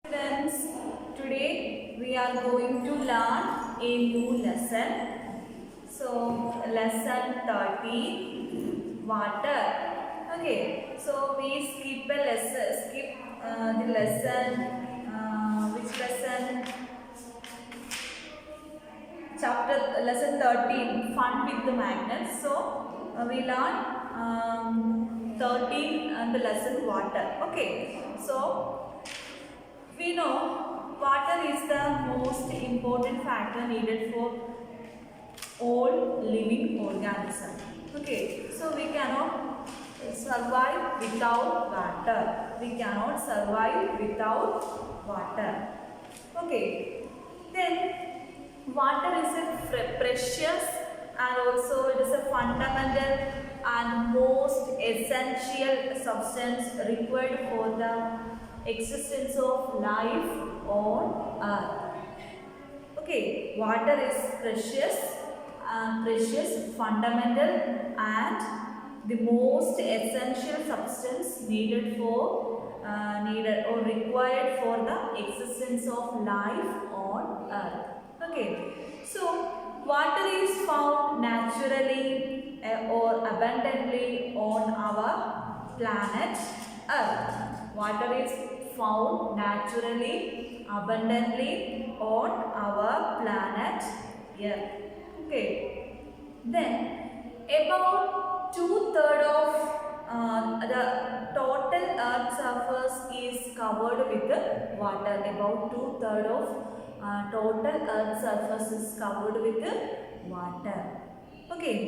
Students, today we are going to learn a new lesson. So, lesson 13, water. Okay, so we skip a lesson, the lesson, which lesson? Lesson 13, fun with the magnets. So, we learn 13 and the lesson water. Okay, so we know water is the most important factor needed for all living organisms. Okay, so we cannot survive without water. We cannot survive without water. Okay, then water is a precious and also it is a fundamental and most essential substance required for the existence of life on earth. Okay, water is precious, fundamental and the most essential substance needed needed or required for the existence of life on earth. Okay, so water is found naturally or abundantly on our planet earth. Water is found naturally, abundantly on our planet Earth. Okay. Then, about two-thirds of the total Earth surface is covered with water. About two-thirds of total Earth surface is covered with water. Okay.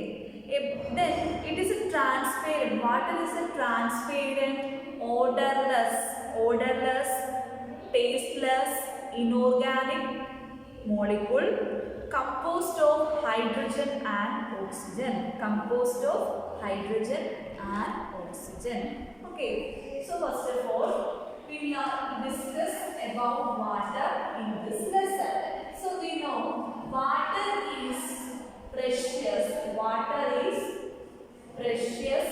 Then it is a transparent. Water is a transparent, odorless, tasteless, inorganic molecule composed of hydrogen and oxygen. Composed of hydrogen and oxygen. Okay. So first of all, we will discuss about water in this lesson. So we know water is precious. Water is precious,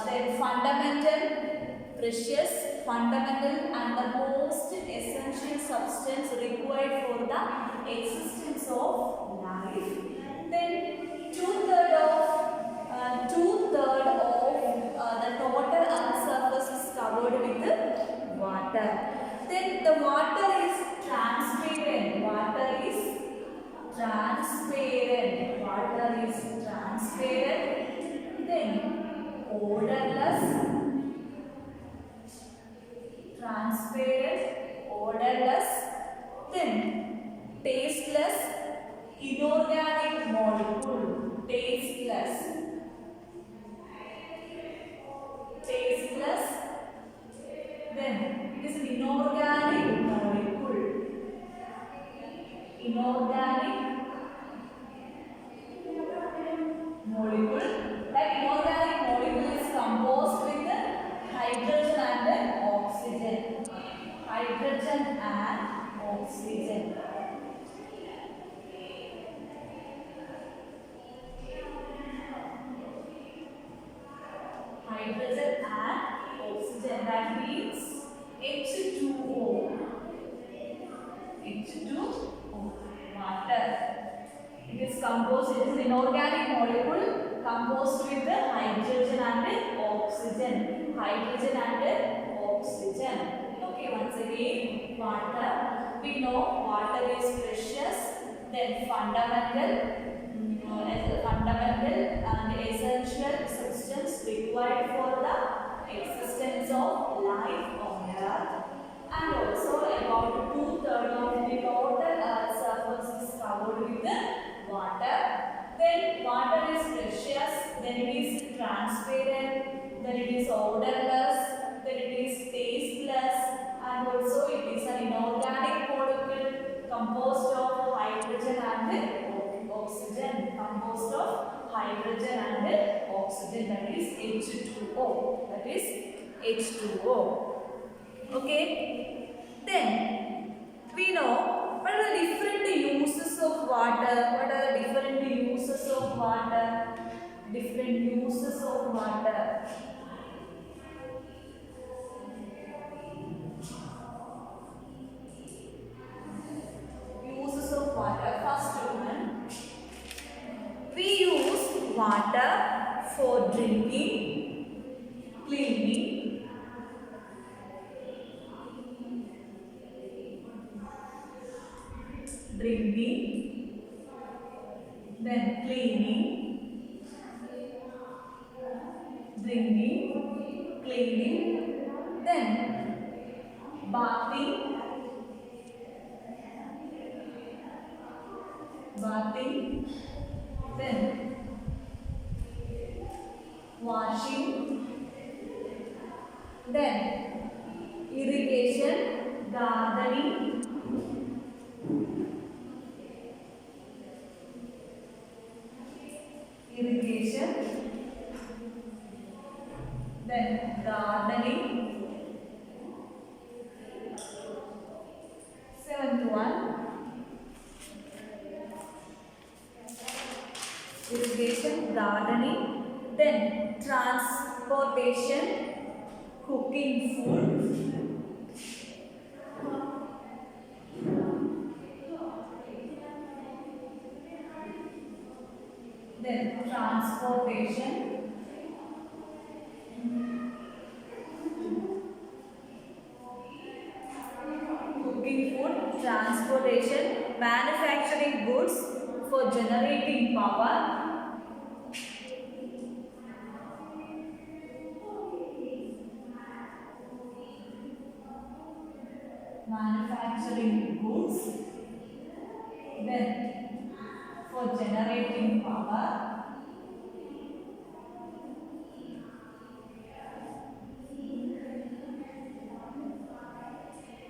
then fundamental and the most essential substance required for the existence of life. Then two-thirds of the total Earth surface is covered with water. Then the water is transparent. Water is transparent. Then odorless, then tasteless, inorganic molecule, then it is an inorganic molecule, That inorganic molecule is composed with hydrogen and oxygen. Hydrogen and oxygen. That means H2O. Water. It is an inorganic molecule composed with the hydrogen and oxygen. Okay, once again, water. We know water is precious, then fundamental and essential substance required for the existence of life on earth. And also about two-thirds of the total Earth surface is covered with water. Then water is precious, then it is transparent, then it is odorless, then it is tasteless, and also it is an inorganic molecule composed of hydrogen and oxygen. That is H2O. Okay. Then we know what are the different uses of water. different uses of water. Uses of water. First one, we use water for drinking, cleaning, then cleaning, drinking, cleaning, then bathing, then washing, then irrigation, gardening, then gardening. Seventh one, irrigation, gardening, then transportation, cooking food, then transportation, cooking food, transportation, manufacturing goods for generating power, manufacturing goods, then for generating power,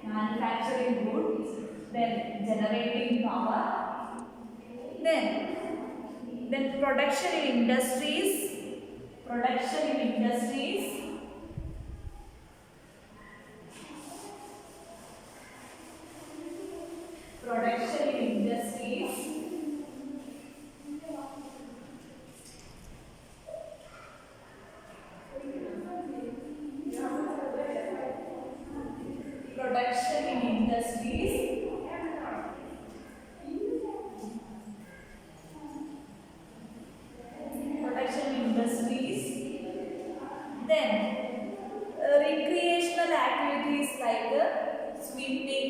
manufacturing goods, then generating power, then production in industries, production in industries, production in industries, production in industries, production in industries, then recreational activities like swimming,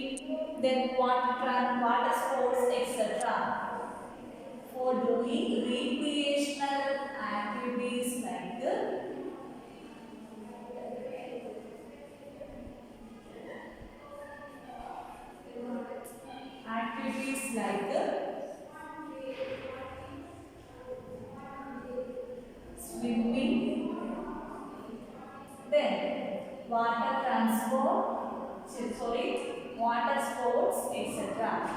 then water sports, etc. For doing recreational activities like swimming, then water sports, etc.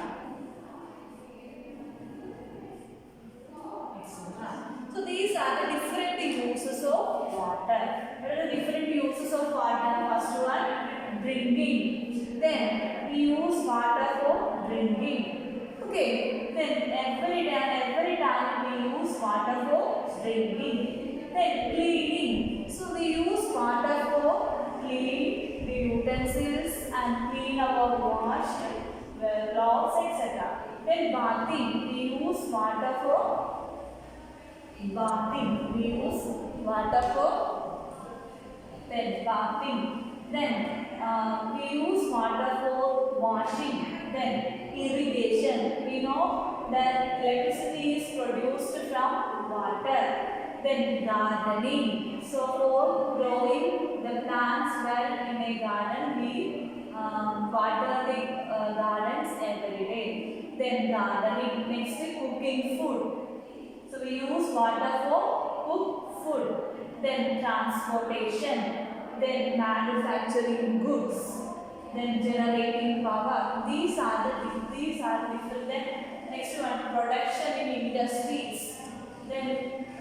So these are the different uses of water. What are the different uses of water? First one, drinking. Then we use water for drinking. Okay. Then every time we use water for drinking. Then cleaning. So we use water for clean the utensils and clean our washed clothes, etc. Then bathing. We use water for bathing. We use water for bathing. Then we use water for washing. Then irrigation. We know that electricity is produced from water. Then gardening. So for growing the plants well in a garden, we water the gardens every day. Then gardening. Next, cooking food. So we use water for cook food. Then transportation. Then manufacturing goods. Then generating power. These are different. Then next one, production in industries. Then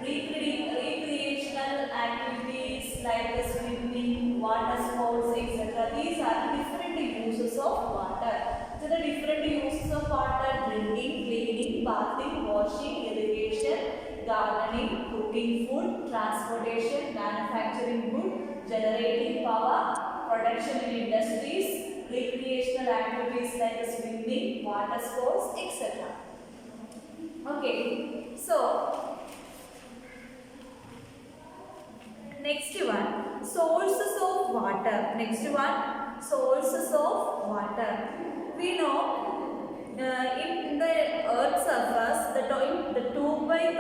recreational activities like swimming, water sports, etc. These are different uses of water. So the different uses of water: drinking, cleaning, bathing, washing, irrigation, gardening, cooking manufacturing good, generating power, production in industries, recreational activities like swimming, water sports, etc. Okay, so next one, sources of water. Next one, sources of water. We know in the earth's surface, the 2/3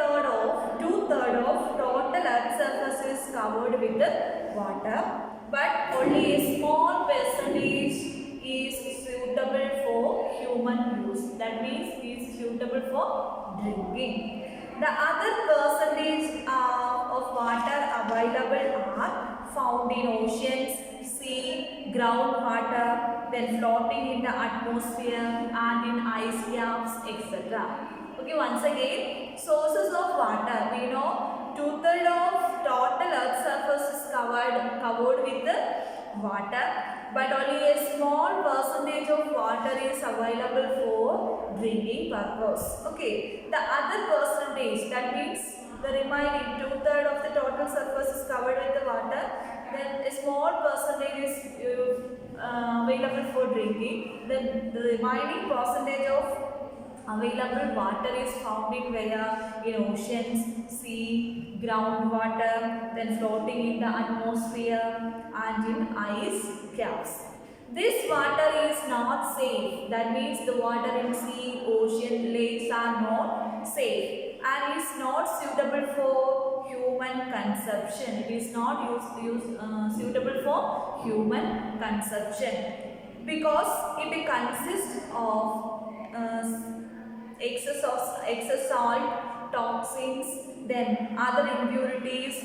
of total earth's surface is covered with the water, but only a small percentage is suitable for human use. That means it is suitable for drinking. The other percentage of water available are found in oceans, sea, groundwater, then floating in the atmosphere and in ice caps, etc. Okay, once again, sources of water. We know 2/3 of total earth surface is covered with the water, but only a small percentage of water is available for drinking purpose. Okay, the other percentage, that means the remaining 2/3 of the total surface is covered with the water, then a small percentage is available for drinking. Then the remaining percentage of available water is found in where? In oceans, sea, groundwater, then floating in the atmosphere and in ice caps. This water is not safe. That means the water in sea, ocean, lakes are not safe and is not suitable for human consumption. It is not suitable for human consumption because it consists of excess salt, toxins, then other impurities,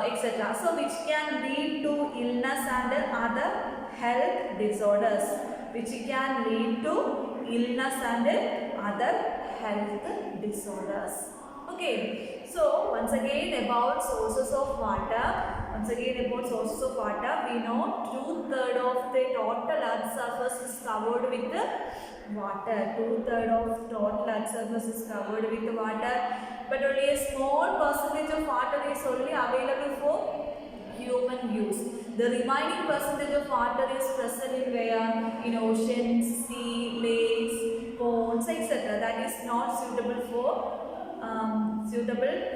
etc. So which can lead to illness and other health disorders. Which can lead to illness and other health disorders. Okay. So once again about sources of water. We know 2/3 of the total earth surface is covered with the water. 2/3 of total earth surface is covered with the water, but only a small percentage of water is only available for human use. The remaining percentage of water is present in where? In oceans, sea, lakes, ponds, etc. That is not suitable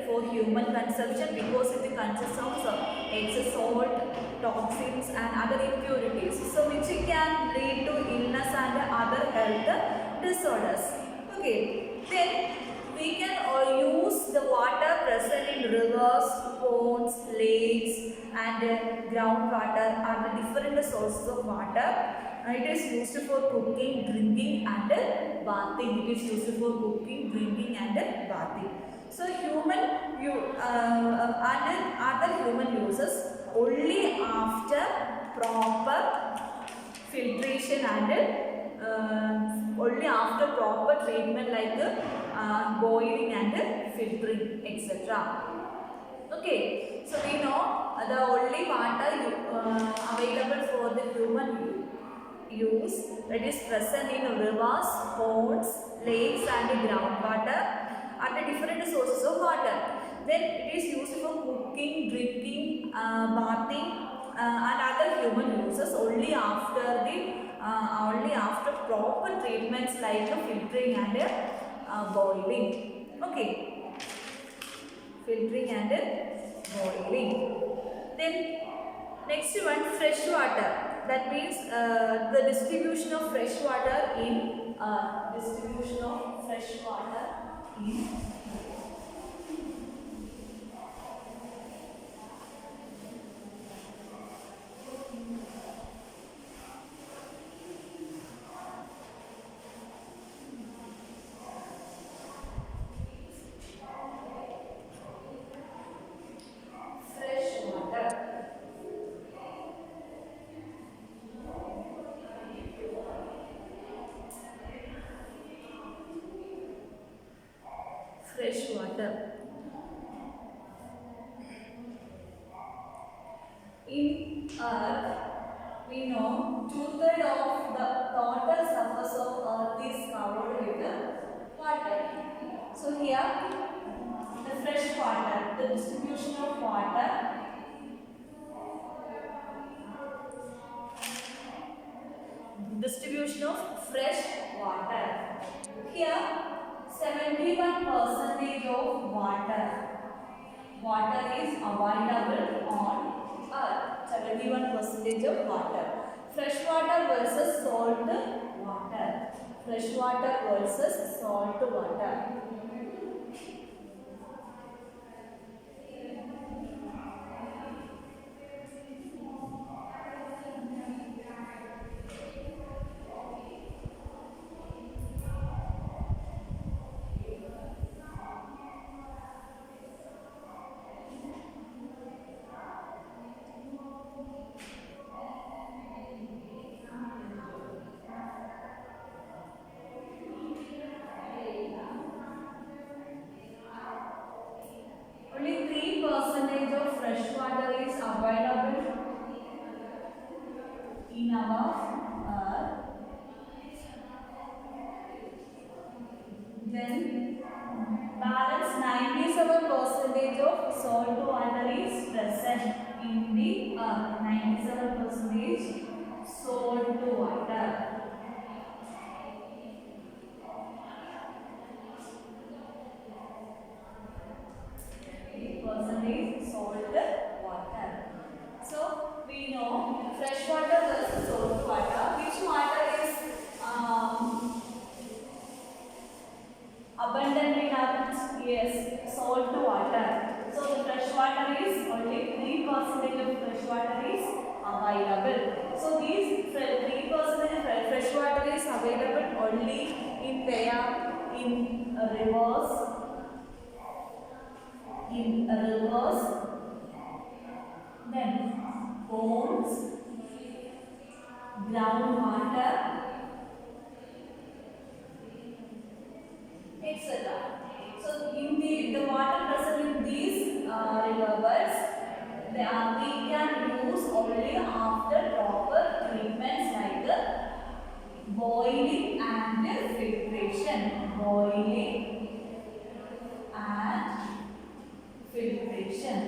for human consumption because it consists of excess salt, toxins and other impurities, so which can lead to illness and other health disorders. Okay, then we can use the water present in rivers, ponds, lakes and groundwater are the different sources of water. It is used for cooking, drinking and bathing. It is used for cooking, drinking and bathing. So human and other human uses only after proper filtration and only after proper treatment like boiling and filtering, etc. Okay, so we know the only water available for the human use, that is present in rivers, ponds, lakes and groundwater are the different sources of water. Then it is used for cooking, drinking, bathing and other human uses only after proper treatments like filtering and boiling. Okay, filtering and boiling. Then next one, fresh water. That means the distribution of fresh water in fresh water. In Earth, we know 2/3 of the total surface of Earth is covered with the water. So here, the fresh water, the distribution of water distribution of fresh water. Here 71% of water is available on earth. 71% of water. Fresh water versus salt water. Fresh water versus salt water. Only 3% of fresh water is available in our earth. Then balance 97% of salt water is present in the earth. 97% salt water. Percentage salt water. So we know fresh water versus salt water. Which water is abundant in earth? Yes, salt water. So the fresh water is only 3% of fresh water is available. So these 3% of fresh water is available only in where? In rivers. Then ponds, groundwater, etc. So in the water present in these rivers, we can use only after proper treatments like boiling and filtration. Boiling and filtration.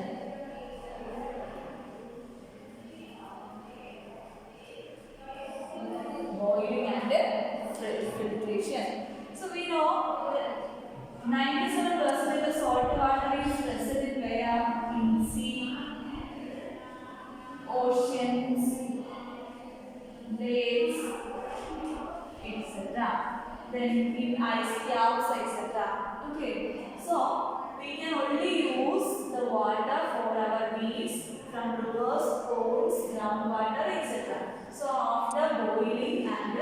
Boiling and filtration. So we know that 97% of salt water is present in where? In sea, oceans, lakes, etc. Then in ice caves, etc. Okay. So we can only use the water for our needs from rivers, ponds, groundwater, etc. So after boiling and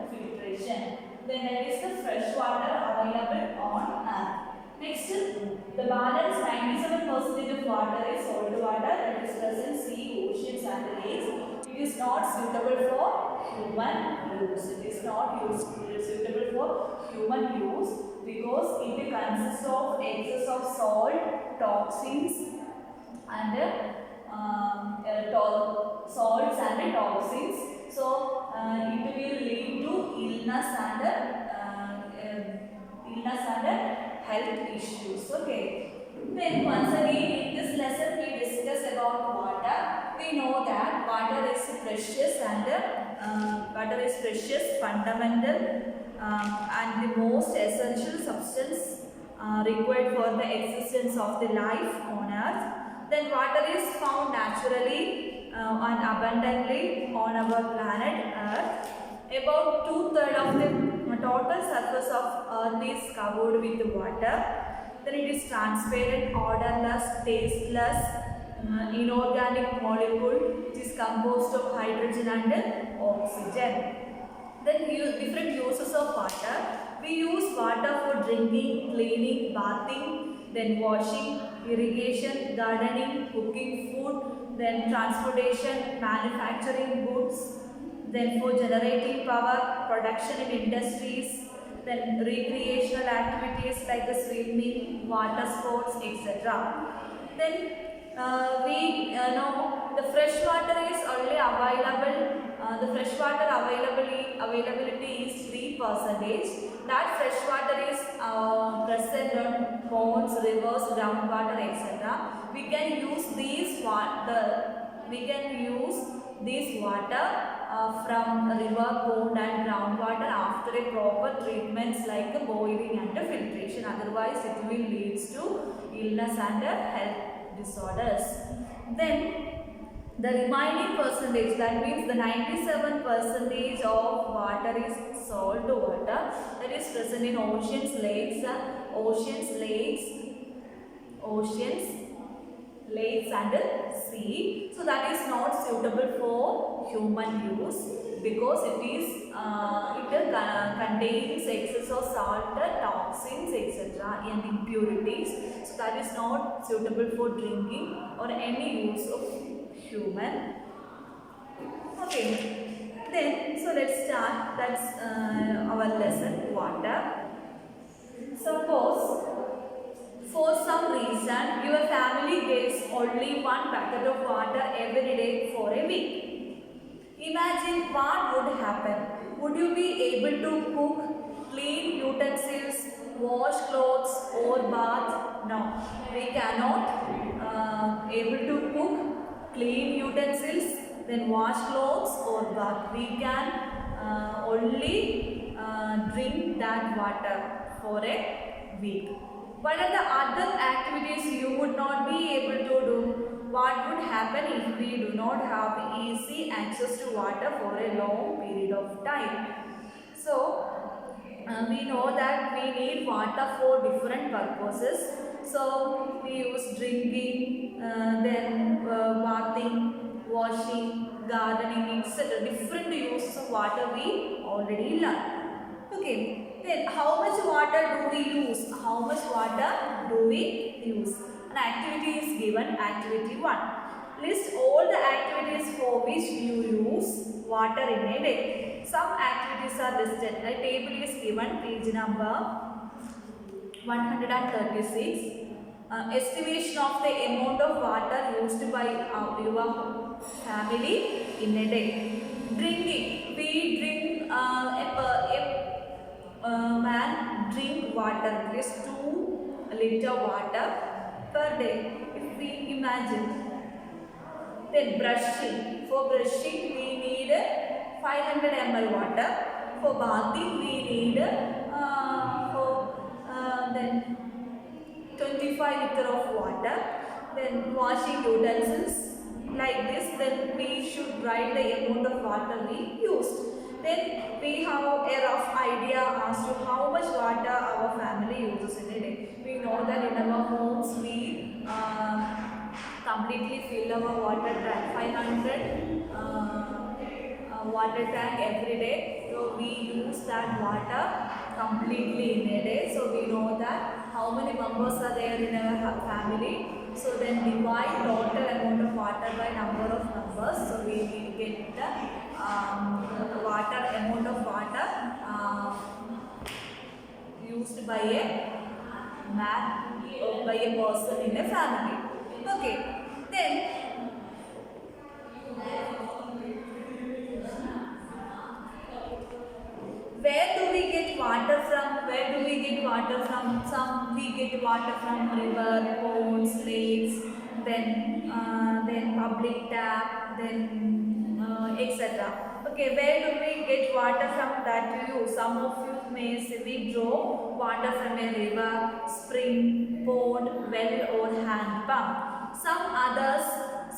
filtration, then that is the fresh water available on earth. Next, the balance 97% of water is salt water that is present in sea, oceans and lakes. It is not suitable for human use. It is not suitable for human use because it consists of excess of salt, toxins and salts and toxins. So it will lead to illness and health issues. Okay. Then once again in this lesson we discuss about water. We know that water is precious and fundamental and the most essential substance required for the existence of the life on earth. Then water is found naturally and abundantly on our planet earth. About 2/3 of the total surface of earth is covered with water. Then it is transparent, odorless, tasteless, inorganic molecule which is composed of hydrogen and oxygen. Then different uses of water. We use water for drinking, cleaning, bathing, then washing, irrigation, gardening, cooking food, then transportation, manufacturing goods, then for generating power, production in industries, then recreational activities like swimming, water sports, etc. Then we know the fresh water is only available. The fresh water availability is 3%. That fresh water is present on ponds, rivers, groundwater, etc. We can use these water from river, pond and groundwater after a proper treatments like boiling and filtration. Otherwise, it will leads to illness and health disorders. Then the remaining percentage, that means the 97% of water is salt water that is present in oceans, lakes, and sea. So that is not suitable for human use because it contains excess of salt, toxins, etc. and impurities. So that is not suitable for drinking or any use of human. Okay, then so let's start. That's our lesson, water. Suppose for some reason your family gets only one bucket of water every day for a week. Imagine what would happen. Would you be able to cook, clean utensils, wash clothes or bath? No, we cannot able to cook, clean utensils, then wash clothes or bath. We can only drink that water for a week. What are the other activities you would not be able to do? What would happen if we do not have easy access to water for a long period of time? So, we know that we need water for different purposes. So, we use drinking, then bathing, washing, gardening, etc. Different uses of water we already learned. Okay. Then how much water do we use? How much water do we use? An activity is given, activity 1. List all the activities for which you use water in a day. Some activities are listed. A table is given, page number 136. Estimation of the amount of water used by your family in a day. Drinking. We drink man drink water, that is 2 liter water per day. If we imagine. Then brushing. For brushing we need 500 ml water. For bathing we need then 25 liter of water. Then washing utensils like this. Then we should write the amount of water we used. Then we have a rough idea as to how much water our family uses in a day. We know that in our homes we completely fill our water tank, 500 water tank every day. So we use that water completely in a day. So we know that how many members are there in our family. So then divide total amount of water by number of members. So we will get the amount of water used by a man or by a person in a family. Okay, then where do we get water from? Where do we get water from? Some we get water from river, ponds, lakes, then public tap, then etc. Okay, where do we get water from? That you, some of you may say we draw water from a river, spring, pond, well or hand pump. Some others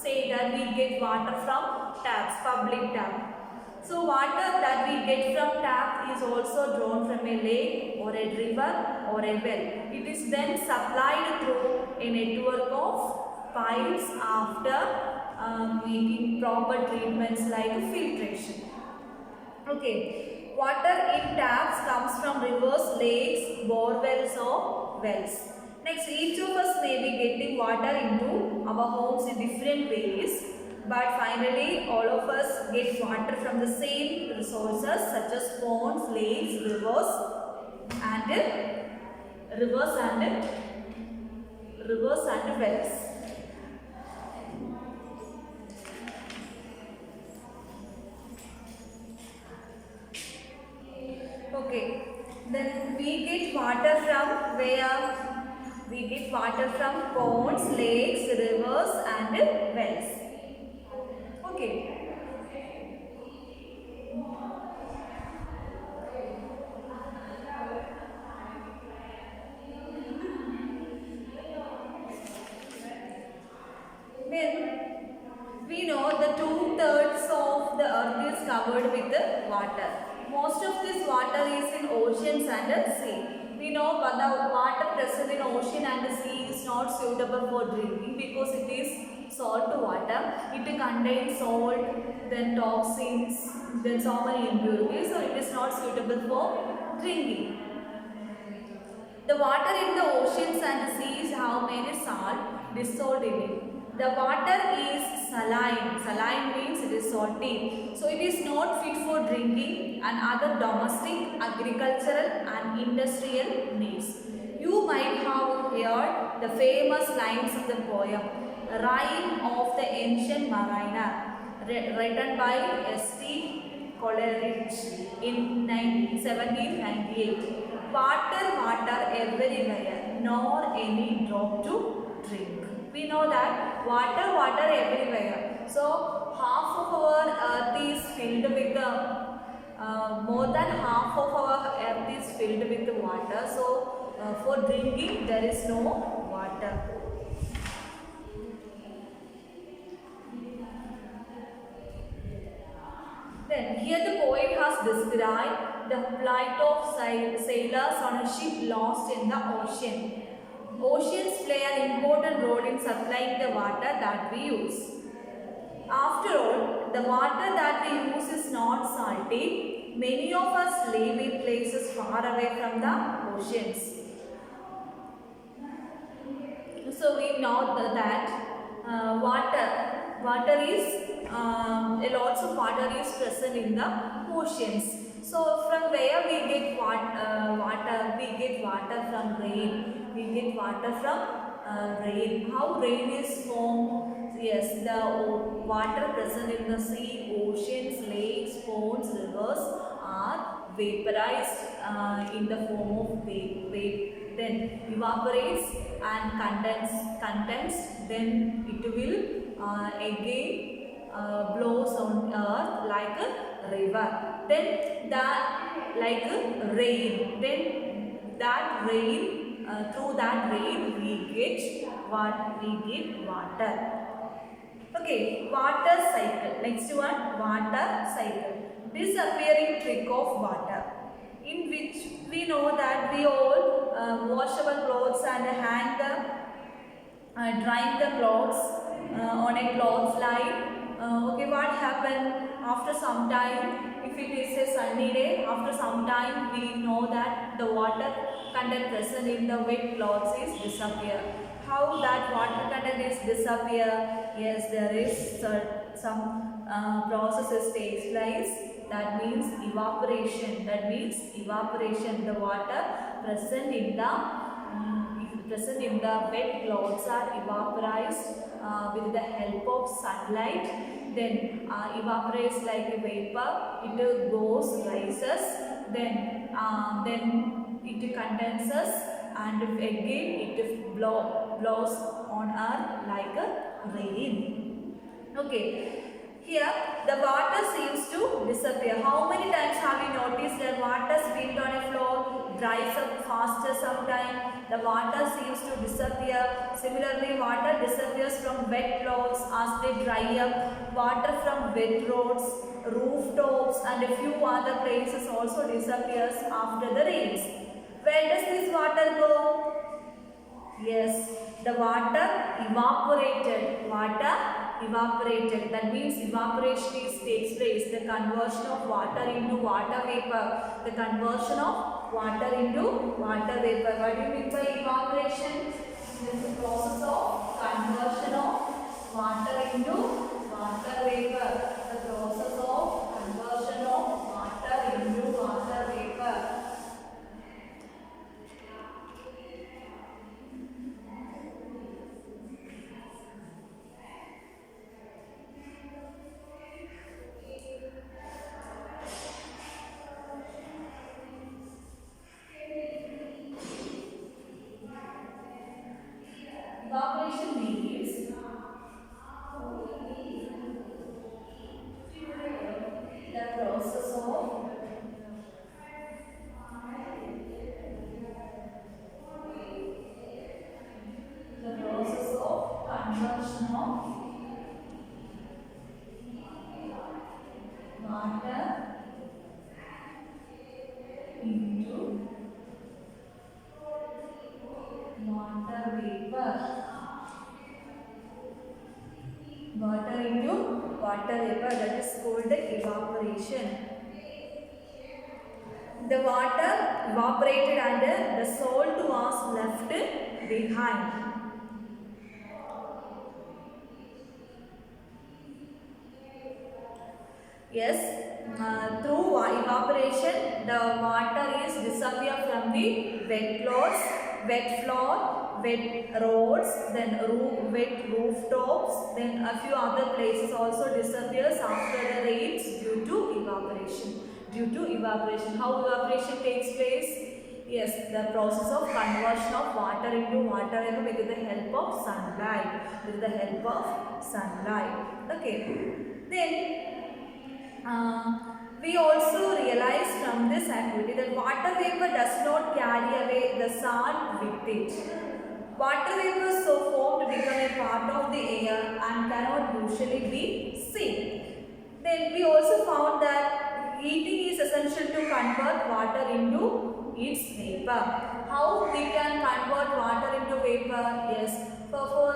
say that we get water from taps, public tap. So water that we get from tap is also drawn from a lake or a river or a well. It is then supplied through a network of pipes after making proper treatments like filtration. Okay, water in taps comes from rivers, lakes, bore wells or wells. Next, each of us may be getting water into our homes in different ways, but finally all of us get water from the same resources such as ponds, lakes, rivers and wells. Okay, then we get water from where? We get water from ponds, lakes, rivers and wells. Okay. We know the 2/3 of the earth is covered with the water. Most of this water is in oceans and the sea. We know that the water present in ocean and the sea is not suitable for drinking because it is salt water. It contains salt, then toxins, then so many impurities, so it is not suitable for drinking. The water in the oceans and the seas have many salt dissolved in it. The water is saline. Saline means it is salty. So it is not fit for drinking and other domestic, agricultural and industrial needs. You might have heard the famous lines of the poem Rime of the Ancient Mariner, written by S.T. Coleridge in 1798. Water, water everywhere, nor any drop to drink. We know that water, water everywhere. So half of our earth is filled with more than half of our earth is filled with water. So for drinking there is no water. Then here the poet has described the plight of sailors on a ship lost in the ocean. Oceans play an important role in supplying the water that we use. After all, the water that we use is not salty. Many of us live in places far away from the oceans. So we know that water is lots of water is present in the oceans. So from where we get water? We get water from rain. We get water from rain. How rain is formed? Yes, the water present in the sea, oceans, lakes, ponds, rivers are vaporized in the form of vapor. Then evaporates and condense. Then it will again blows on earth like a river. Then that like a rain. Then that rain through that rain we get water. Okay, water cycle. Next one, water cycle. Disappearing trick of water, in which we know that we all wash our clothes and hang the drying the clothes on a cloth line. Okay, what happened after some time? If it is a sunny day, after some time we know that the water content present in the wet clothes is disappear. How that water content is disappear? Yes, there is some processes takes place. That means evaporation. The water present in the wet clouds are evaporized with the help of sunlight. Then evaporates like a vapor. It rises. Then it condenses, and again it blows on earth like a rain. Okay. Here, the water seems to disappear. How many times have you noticed that water spilled on a floor, dries up faster sometime? The water seems to disappear. Similarly, water disappears from wet clothes as they dry up. Water from wet roads, rooftops and a few other places also disappears after the rains. Where does this water go? Yes, the water evaporated. That means evaporation takes place. The conversion of water into water vapor. The conversion of water into water vapor. What do you mean by evaporation? It is the process of conversion of water into water vapor. The process of conversion of water into water vapor. Evaporation means water into water vapor. Water into water vapor, that is called evaporation. The water evaporated and the salt was left behind. Yes, through evaporation, the water is disappear from the wet floors, wet roads, then wet rooftops, then a few other places also disappears after the rains due to evaporation. Due to evaporation, how evaporation takes place? Yes, the process of conversion of water into water vapor with the help of sunlight. With the help of sunlight. Okay. Then we also realize from this activity that water vapor does not carry away the salt with it. Water vapor so formed become a part of the air and cannot usually be seen. Then we also found that heating is essential to convert water into its vapor. How we can convert water into vapor? Yes, for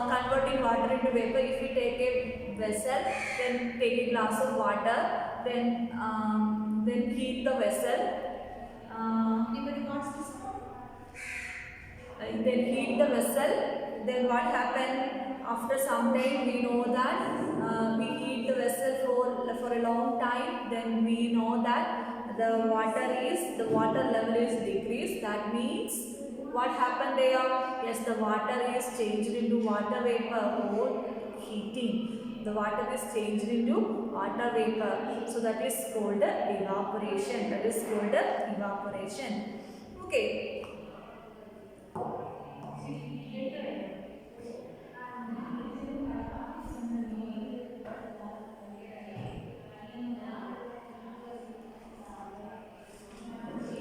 converting water into vapor, if we take a vessel, then take a glass of water, then heat the vessel. Anybody wants this one? Then heat the vessel. Then what happened? After some time, we know that we heat the vessel for a long time. Then we know that the water level is decreased. That means what happened there? Yes, the water is changed into water vapor or heating. The water is changed into water vapor. So that is called evaporation. That is called evaporation. Okay.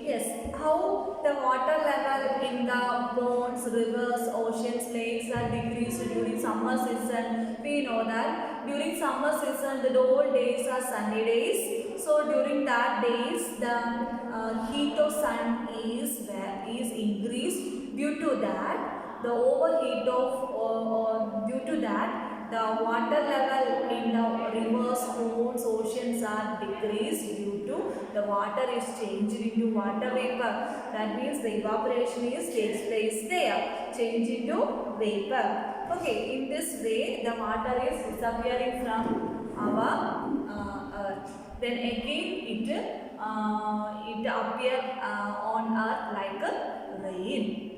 Yes, how the water level in the ponds, rivers, oceans, lakes are decreased during summer season. We know that during summer season the whole days are sunny days. So during that days the heat of sun is increased. Due to that, the overheat of due to that, the water level in the rivers, ponds, oceans are decreased due to the water is changed into water vapor. That means the evaporation takes place there, change into vapor. Okay, in this way the water is disappearing from our earth. Then again it appear on earth like a rain,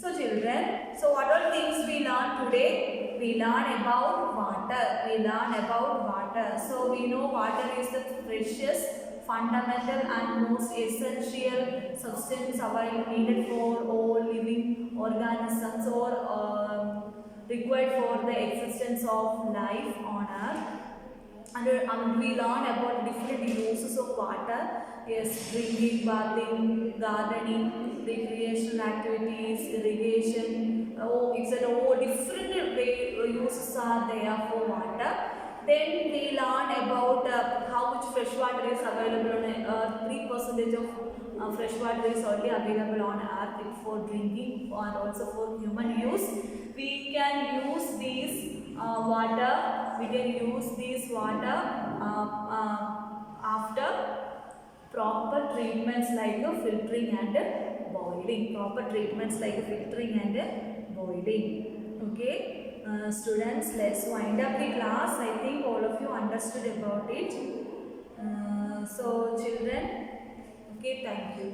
So children, so what are things we learn today? We learn about water. So we know water is the precious, fundamental and most essential substance needed for all living organisms or required for the existence of life on earth. And we learn about different uses of water. Yes, drinking, bathing, gardening, recreational activities, irrigation, etc. Different uses are there for water. Then we learn about how much fresh water is available on earth. 3% of fresh water is only available on earth for drinking and also for human use. We can use these water. We can use this water after proper treatments like filtering and boiling. Okay, students, let's wind up the class. I think all of you understood about it. So children, okay, thank you.